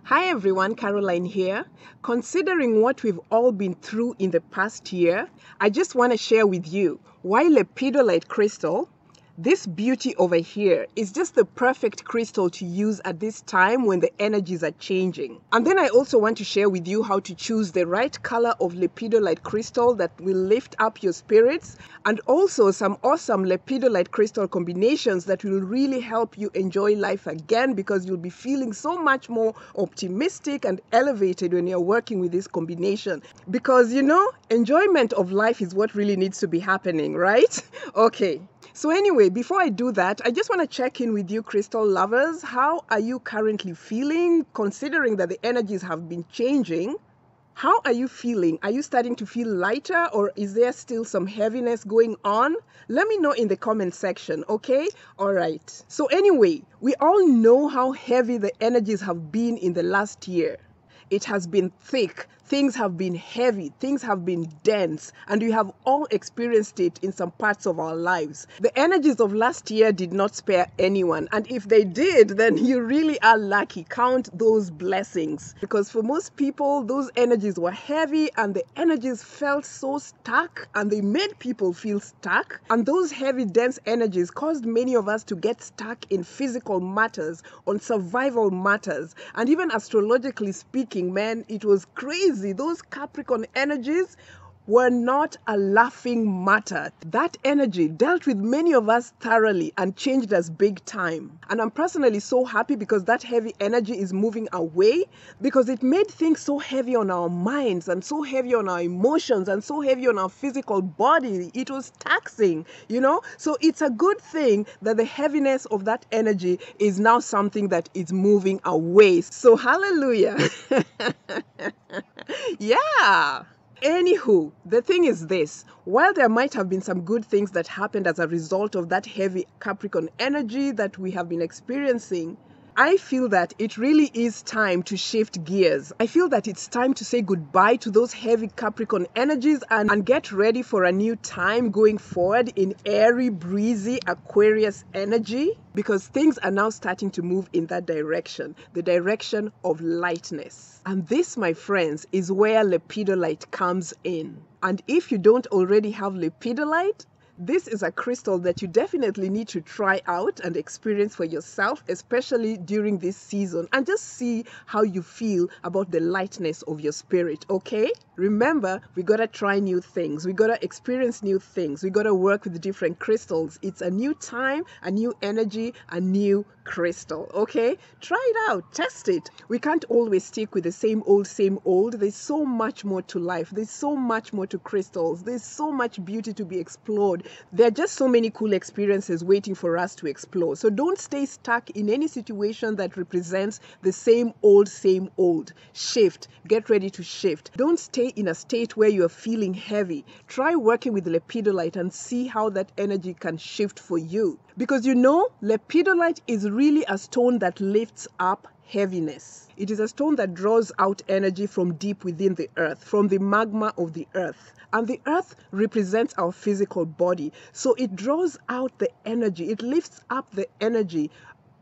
Hi everyone, Caroline here. Considering what we've all been through in the past year, I just want to share with you why lepidolite crystal, this beauty over here, is just the perfect crystal to use at this time when the energies are changing. And then I also want to share with you how to choose the right color of lepidolite crystal that will lift up your spirits, and also some awesome lepidolite crystal combinations that will really help you enjoy life again, because you'll be feeling so much more optimistic and elevated when you're working with this combination. Because enjoyment of life is what really needs to be happening, right? Okay. So anyway, before I do that, I just want to check in with you crystal lovers. How are you currently feeling, considering that the energies have been changing? How are you feeling? Are you starting to feel lighter, or is there still some heaviness going on? Let me know in the comment section, okay? All right. So anyway, we all know how heavy the energies have been in the last year. It has been thick, things have been heavy, things have been dense, and we have all experienced it in some parts of our lives. The energies of last year did not spare anyone, and if they did, then you really are lucky. Count those blessings, because for most people, those energies were heavy and the energies felt so stuck, and they made people feel stuck. And those heavy, dense energies caused many of us to get stuck in physical matters, on survival matters, and even astrologically speaking, man, it was crazy. Those Capricorn energies were not a laughing matter. That energy dealt with many of us thoroughly and changed us big time. And I'm personally so happy because that heavy energy is moving away, because it made things so heavy on our minds and so heavy on our emotions and so heavy on our physical body. It was taxing, So it's a good thing that the heaviness of that energy is now something that is moving away. So hallelujah. Yeah. Anywho, the thing is this: while there might have been some good things that happened as a result of that heavy Capricorn energy that we have been experiencing, I feel that it really is time to shift gears. I feel that it's time to say goodbye to those heavy Capricorn energies and get ready for a new time going forward in airy, breezy Aquarius energy, because things are now starting to move in that direction, the direction of lightness. And this, my friends, is where lepidolite comes in. And if you don't already have lepidolite, this is a crystal that you definitely need to try out and experience for yourself, especially during this season, and just see how you feel about the lightness of your spirit, okay? Remember, we gotta try new things. We gotta experience new things. We gotta work with different crystals. It's a new time, a new energy, a new crystal, okay? Try it out, test it. We can't always stick with the same old, same old. There's so much more to life. There's so much more to crystals. There's so much beauty to be explored. There are just so many cool experiences waiting for us to explore. So don't stay stuck in any situation that represents the same old, same old. Shift. Get ready to shift. Don't stay in a state where you are feeling heavy. Try working with lepidolite and see how that energy can shift for you. Because lepidolite is really a stone that lifts up heaviness. It is a stone that draws out energy from deep within the earth, from the magma of the earth. And the earth represents our physical body. So it draws out the energy. It lifts up the energy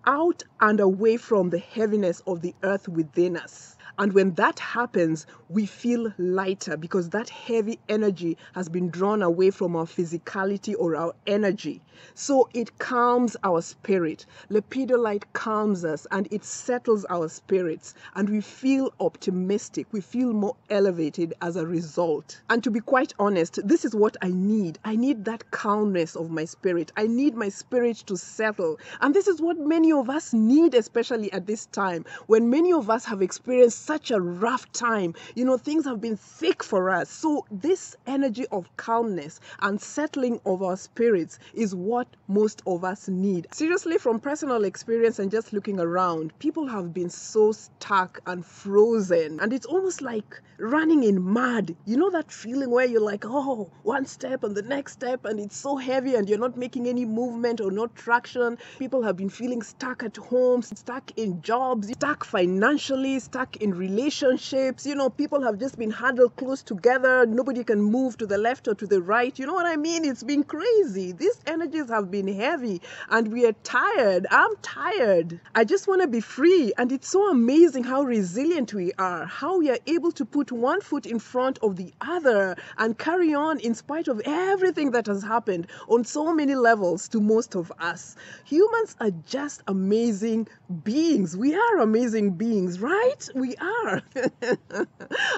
out and away from the heaviness of the earth within us. And when that happens, we feel lighter, because that heavy energy has been drawn away from our physicality or our energy. So it calms our spirit. Lepidolite calms us and it settles our spirits, and we feel optimistic. We feel more elevated as a result. And to be quite honest, this is what I need. I need that calmness of my spirit. I need my spirit to settle. And this is what many of us need, especially at this time, when many of us have experienced such a rough time. Things have been thick for us. So this energy of calmness and settling of our spirits is what most of us need. Seriously, from personal experience and just looking around, people have been so stuck and frozen, and it's almost like running in mud. You know that feeling where you're like, oh, one step and the next step, and it's so heavy and you're not making any movement or no traction. People have been feeling stuck stuck at home, stuck in jobs, stuck financially, stuck in relationships. People have just been huddled close together. Nobody can move to the left or to the right. You know what I mean? It's been crazy. These energies have been heavy and we are tired. I'm tired. I just want to be free. And it's so amazing how resilient we are, how we are able to put one foot in front of the other and carry on in spite of everything that has happened on so many levels to most of us. Humans are just amazing beings. We are amazing beings, right? We are.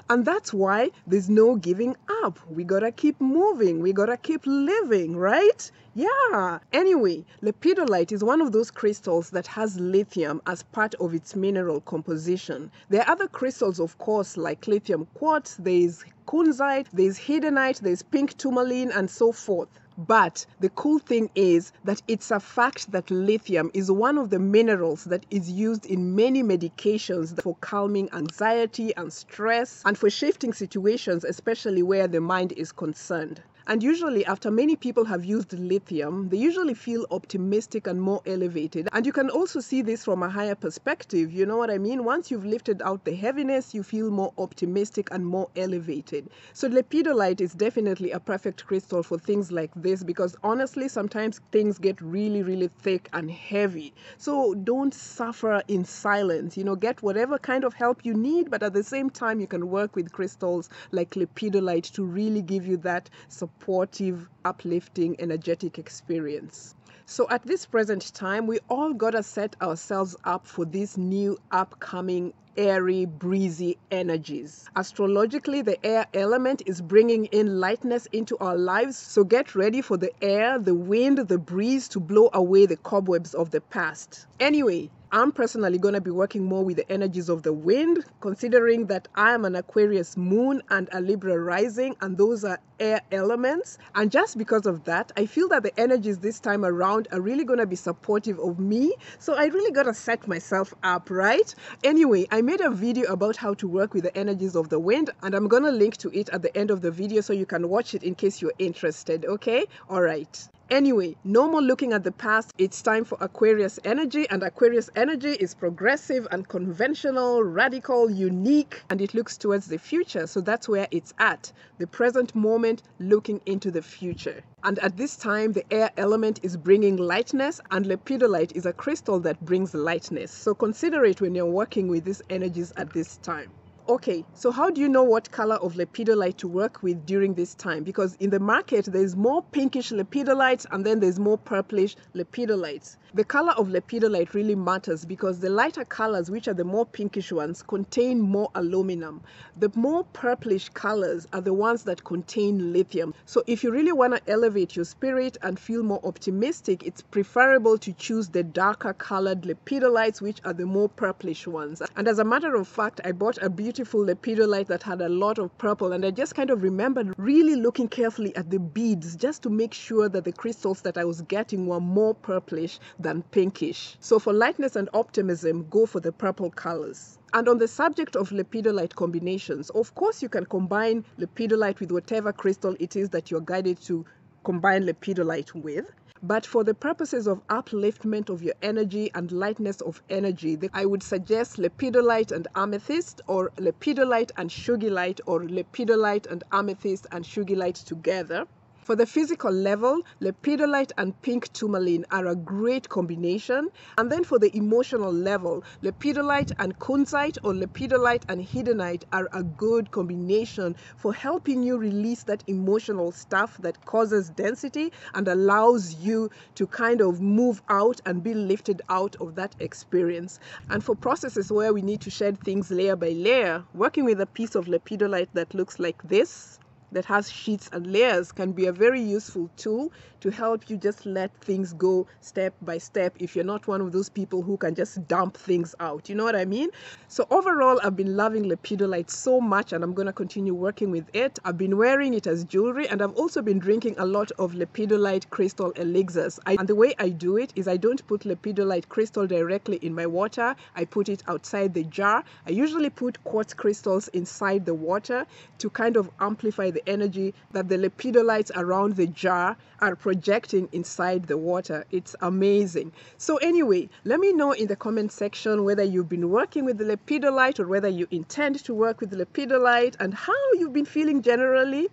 And that's why there's no giving up. We gotta keep moving. We gotta keep living, right? Yeah. Anyway, lepidolite is one of those crystals that has lithium as part of its mineral composition. There are other crystals, of course, like lithium quartz, there's kunzite, there's hedonite, there's pink tourmaline, and so forth. But the cool thing is that it's a fact that lithium is one of the minerals that is used in many medications for calming anxiety and stress and for shifting situations, especially where the mind is concerned. And usually after many people have used lithium, they usually feel optimistic and more elevated. And you can also see this from a higher perspective. You know what I mean? Once you've lifted out the heaviness, you feel more optimistic and more elevated. So lepidolite is definitely a perfect crystal for things like this, because honestly, sometimes things get really, really thick and heavy. So don't suffer in silence. Get whatever kind of help you need, but at the same time, you can work with crystals like lepidolite to really give you that supportive, uplifting, energetic experience. So at this present time, we all gotta set ourselves up for these new upcoming airy, breezy energies. Astrologically, the air element is bringing in lightness into our lives, so get ready for the air, the wind, the breeze to blow away the cobwebs of the past. Anyway, I'm personally going to be working more with the energies of the wind, considering that I am an Aquarius moon and a Libra rising, and those are air elements. And just because of that, I feel that the energies this time around are really going to be supportive of me. So I really got to set myself up, right? Anyway, I made a video about how to work with the energies of the wind, and I'm going to link to it at the end of the video so you can watch it in case you're interested, okay? All right. Anyway, no more looking at the past. It's time for Aquarius energy, and Aquarius energy is progressive and conventional, radical, unique, and it looks towards the future. So that's where it's at, the present moment, looking into the future. And at this time, the air element is bringing lightness, and lepidolite is a crystal that brings lightness. So consider it when you're working with these energies at this time. Okay, so how do you know what color of lepidolite to work with during this time? Because in the market, there's more pinkish lepidolites and then there's more purplish lepidolites. The color of lepidolite really matters because the lighter colors, which are the more pinkish ones, contain more aluminum. The more purplish colors are the ones that contain lithium. So if you really want to elevate your spirit and feel more optimistic, it's preferable to choose the darker colored lepidolites, which are the more purplish ones. And as a matter of fact, I bought a beautiful lepidolite that had a lot of purple, and I just kind of remembered really looking carefully at the beads just to make sure that the crystals that I was getting were more purplish than pinkish. So for lightness and optimism, go for the purple colors. And on the subject of lepidolite combinations, of course you can combine lepidolite with whatever crystal it is that you're guided to combine lepidolite with. But for the purposes of upliftment of your energy and lightness of energy, I would suggest lepidolite and amethyst, or lepidolite and sugilite, or lepidolite and amethyst and sugilite together. For the physical level, lepidolite and pink tourmaline are a great combination. And then for the emotional level, lepidolite and kunzite or lepidolite and hedonite are a good combination for helping you release that emotional stuff that causes density and allows you to kind of move out and be lifted out of that experience. And for processes where we need to shed things layer by layer, working with a piece of lepidolite that looks like this, that has sheets and layers, can be a very useful tool to help you just let things go step by step if you're not one of those people who can just dump things out. You know what I mean? So overall, I've been loving lepidolite so much, and I'm going to continue working with it. I've been wearing it as jewelry, and I've also been drinking a lot of lepidolite crystal elixirs. And the way I do it is I don't put lepidolite crystal directly in my water. I put it outside the jar. I usually put quartz crystals inside the water to kind of amplify the the energy that the lepidolites around the jar are projecting inside the water. It's amazing. So anyway, let me know in the comment section whether you've been working with the lepidolite or whether you intend to work with the lepidolite and how you've been feeling generally.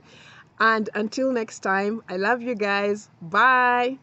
And until next time, I love you guys. Bye.